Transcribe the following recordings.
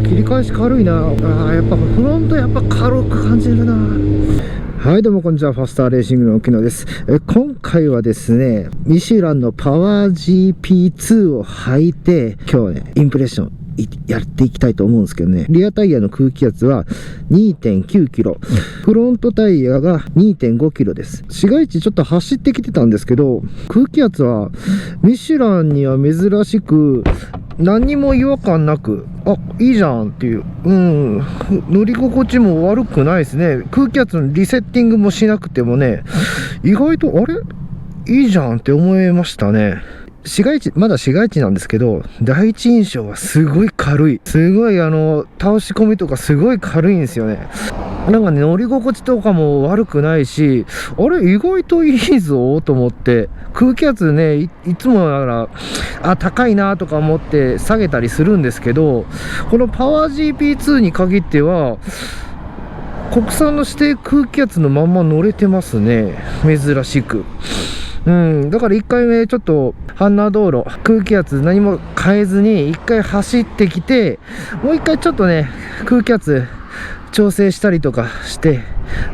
切り返し軽いな。やっぱフロントやっぱ軽く感じるな。はい、どうもこんにちは。ファスターレーシングの沖野です。今回はですね、ミシュランのパワー GP2 を履いて、今日ね、インプレッションやっていきたいと思うんですけどね。リアタイヤの空気圧は 2.9 キロ。フロントタイヤが 2.5 キロです。市街地ちょっと走ってきてたんですけど、空気圧はミシュランには珍しく、何にも違和感なく、いいじゃんっていう。乗り心地も悪くないですね。空気圧のリセッティングもしなくてもね、意外と、いいじゃんって思いましたね。まだ市街地なんですけど、第一印象はすごい軽い。すごい倒し込みとかすごい軽いんですよね。なんかね、乗り心地とかも悪くないし、意外といいぞと思って、空気圧ね、いつもなら、高いなとか思って下げたりするんですけど、このパワー GP2 に限っては、国産の指定空気圧のまんま乗れてますね。珍しく。だから1回目ちょっと阪南道路空気圧何も変えずに1回走ってきて、もう1回ちょっとね空気圧調整したりとかして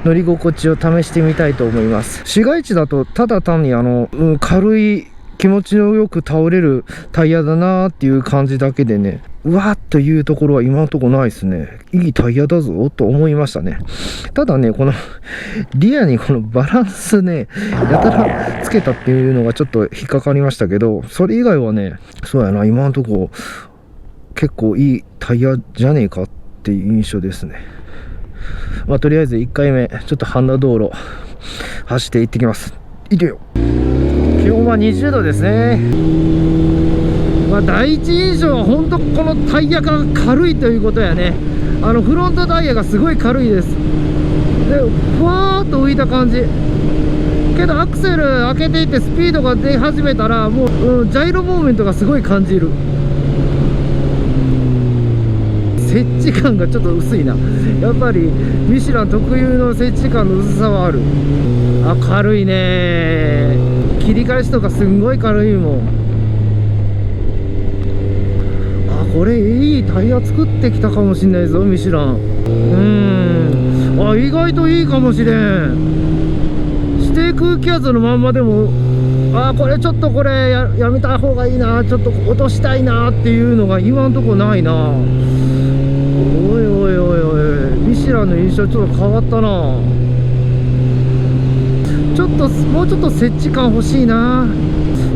乗り心地を試してみたいと思います。市街地だとただ単に軽い気持ちのよく倒れるタイヤだなーっていう感じだけでね、うわーっというところは今のところないですね。いいタイヤだぞと思いましたね。ただね、このリアにこのバランスね、やたらつけたっていうのがちょっと引っかかりましたけど、それ以外はね、そうやな、今のところ結構いいタイヤじゃねえかっていう印象ですね。とりあえず1回目、ちょっと阪南道路走って行ってきます。行けよ。気温は20度ですね。第一印象は本当このタイヤが軽いということやね。フロントタイヤがすごい軽いです。で、ふわーっと浮いた感じ。けどアクセル開けていってスピードが出始めたらもう、ジャイロモーメントがすごい感じる。接地感がちょっと薄いな。やっぱりミシュラン特有の接地感の薄さはある。軽いね。切り返しとかすんごい軽いもん。これいいタイヤ作ってきたかもしんないぞミシュラン。意外といいかもしれん。指定空気圧のまんまでもこれちょっとやめた方がいいな、ちょっと落としたいなっていうのが今んとこないな。おいミシュランの印象ちょっと変わったな。もうちょっと接地感欲しいな。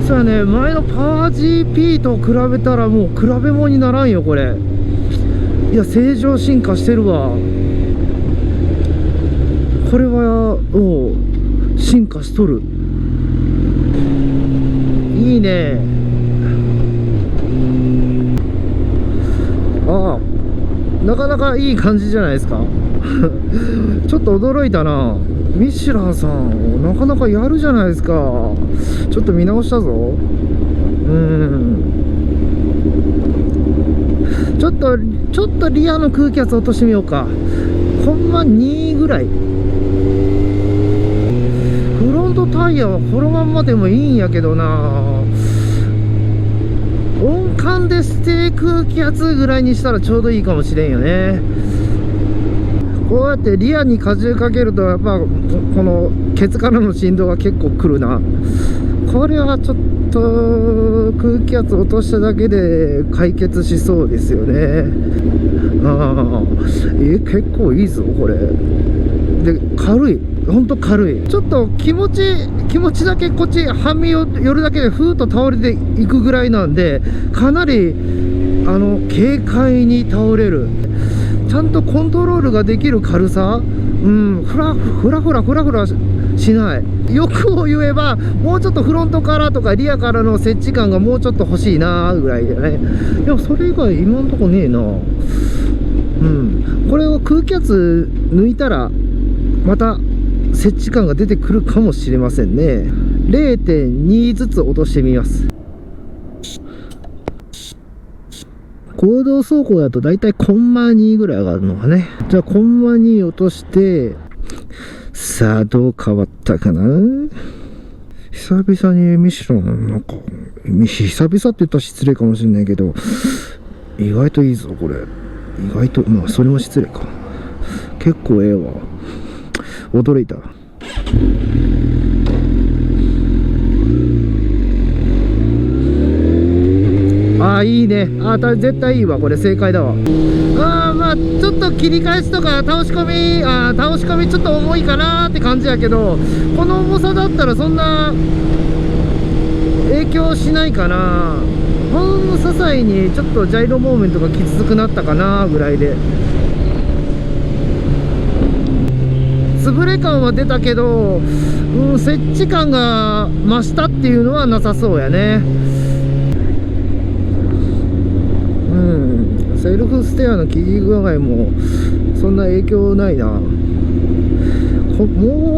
そうやね、前のパワー GP と比べたらもう比べ物にならんよこれ。いや、正常進化してるわ。これは進化しとる。いいね。なかなかいい感じじゃないですか。ちょっと驚いたな。ミシュランさんなかなかやるじゃないですか。ちょっと見直したぞ。ちょっとリアの空気圧落としてみようか。ほんま2ぐらい。フロントタイヤはこのまんまでもいいんやけどな。温感で指定空気圧ぐらいにしたらちょうどいいかもしれんよね。こうやってリアに荷重かけるとやっぱこのケツからの振動が結構くるな。これはちょっと空気圧落としただけで解決しそうですよね。結構いいぞこれ。で、軽い、ほんと軽い。ちょっと気持ちだけこっち半身を寄るだけでふーっと倒れていくぐらいなんで、かなり軽快に倒れる。ちゃんとコントロールができる軽さ。ふらしない。欲を言えばもうちょっとフロントからとかリアからの接地感がもうちょっと欲しいなぐらいだよね。でもそれ以外今んとこねえな。これを空気圧抜いたらまた接地感が出てくるかもしれませんね。 0.2 ずつ落としてみます。公道走行だとだいたいコンマ2ぐらい上がるのかね。じゃあコンマ2落として、さあどう変わったかな。久々にミシュラン、なんか久々って言ったら失礼かもしれないけど、意外といいぞこれ。意外とまあそれも失礼か。結構ええわ。驚いた。ああいいね。ああ絶対いいわ。これ正解だわ。ああまあちょっと切り返しとか倒し込みちょっと重いかなーって感じやけど、この重さだったらそんな影響しないかな。ほんの些細にちょっとジャイロモーメントがきつくなったかなぐらいで、潰れ感は出たけど、接地感が増したっていうのはなさそうやね。セルフステアの切り具合もそんな影響ないな。も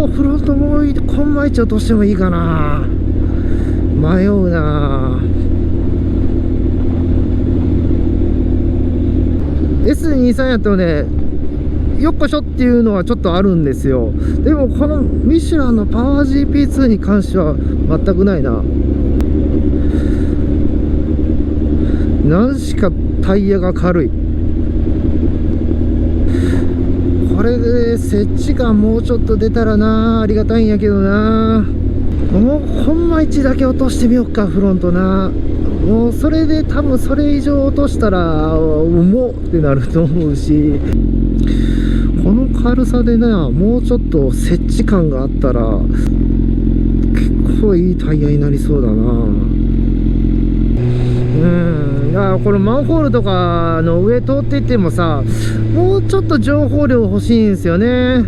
うフロントもコンマ1落としてもいいかな。迷うな。 S23 やったらね、よっこしょっていうのはちょっとあるんですよ。でもこのミシュランのパワー GP2 に関しては全くないな。何しかタイヤが軽い。これで接地感もうちょっと出たらな、ありがたいんやけどな。もうコンマ1だけ落としてみようか、フロントな。もうそれで多分それ以上落としたら重ってなると思うし、この軽さでな、もうちょっと接地感があったら結構いいタイヤになりそうだな。いやこのマンホールとかの上通っていってもさ、もうちょっと情報量欲しいんですよね。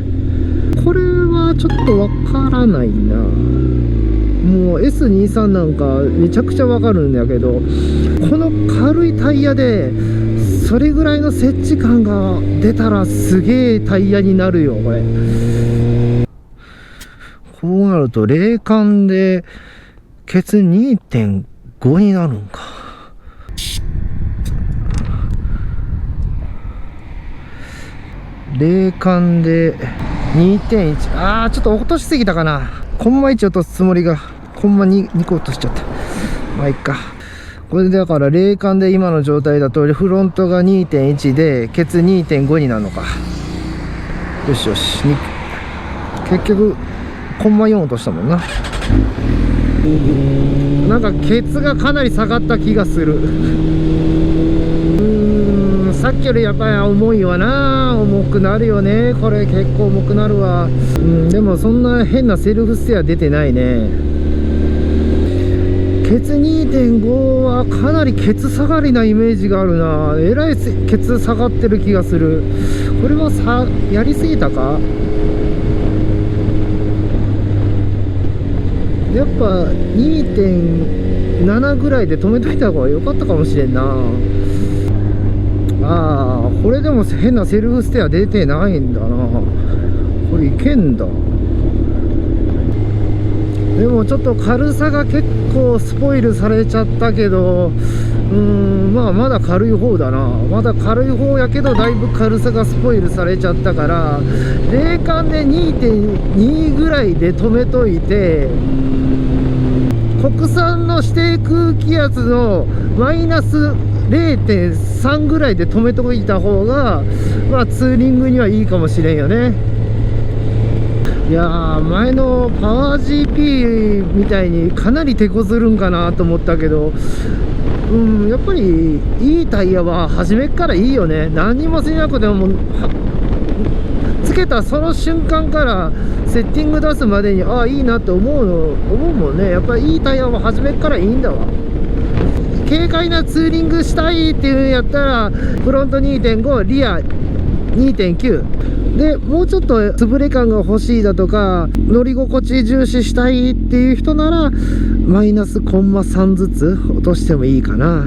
これはちょっとわからないな。もう S23 なんかめちゃくちゃわかるんだけど、この軽いタイヤでそれぐらいの接地感が出たらすげえタイヤになるよこれ。こうなると冷感でケツ 2.5 になるんか。冷感で 2.1、 あーちょっと落としすぎたかな。コンマ1落とすつもりがコンマ 2個落としちゃった。まあいっか。これだから冷感で今の状態だとフロントが 2.1 でケツ 2.5 になるのか。よしよし、結局コンマ4落としたもんな。なんかケツがかなり下がった気がする。さっきよりやっぱり重いわな。重くなるよね。これ結構重くなるわ。でもそんな変なセルフステア出てないね。ケツ 2.5 はかなりケツ下がりなイメージがあるな。えらいケツ下がってる気がする。これはやりすぎたか。やっぱ 2.7 ぐらいで止めといた方が良かったかもしれんな。ああ、これでも変なセルフステア出てないんだな。これいけんだ。でもちょっと軽さが結構スポイルされちゃったけど、まあまだ軽い方だな。まだ軽い方やけどだいぶ軽さがスポイルされちゃったから、冷感で 2.2 ぐらいで止めといて、国産の指定空気圧のマイナス 0.3 ぐらいで止めといた方がまあツーリングにはいいかもしれんよね。いやー、前のパワー GP みたいにかなり手こずるんかなと思ったけど、やっぱりいいタイヤは初めっからいいよね。何にもしなくてもつけたその瞬間からセッティング出すまでにああいいなって思うもんね。やっぱりいいタイヤは初めっからいいんだわ。軽快なツーリングしたいっていうんやったらフロント 2.5 リア 2.9 で、もうちょっと潰れ感が欲しいだとか乗り心地重視したいっていう人ならマイナスコンマ3ずつ落としてもいいかな。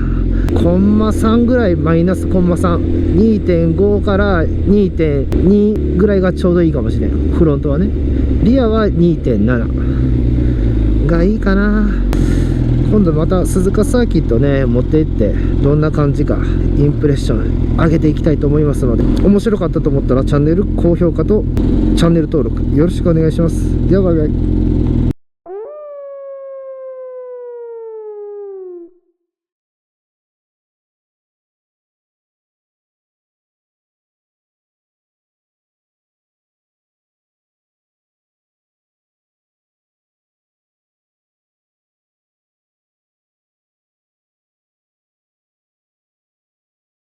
コンマ3ぐらい、マイナスコンマ3、 2.5 から 2.2 ぐらいがちょうどいいかもしれん。フロントはね。リアは 2.7 がいいかな。今度また鈴鹿サーキットね持って行ってどんな感じかインプレッション上げていきたいと思いますので、面白かったと思ったらチャンネル高評価とチャンネル登録よろしくお願いします。ではバイバイ。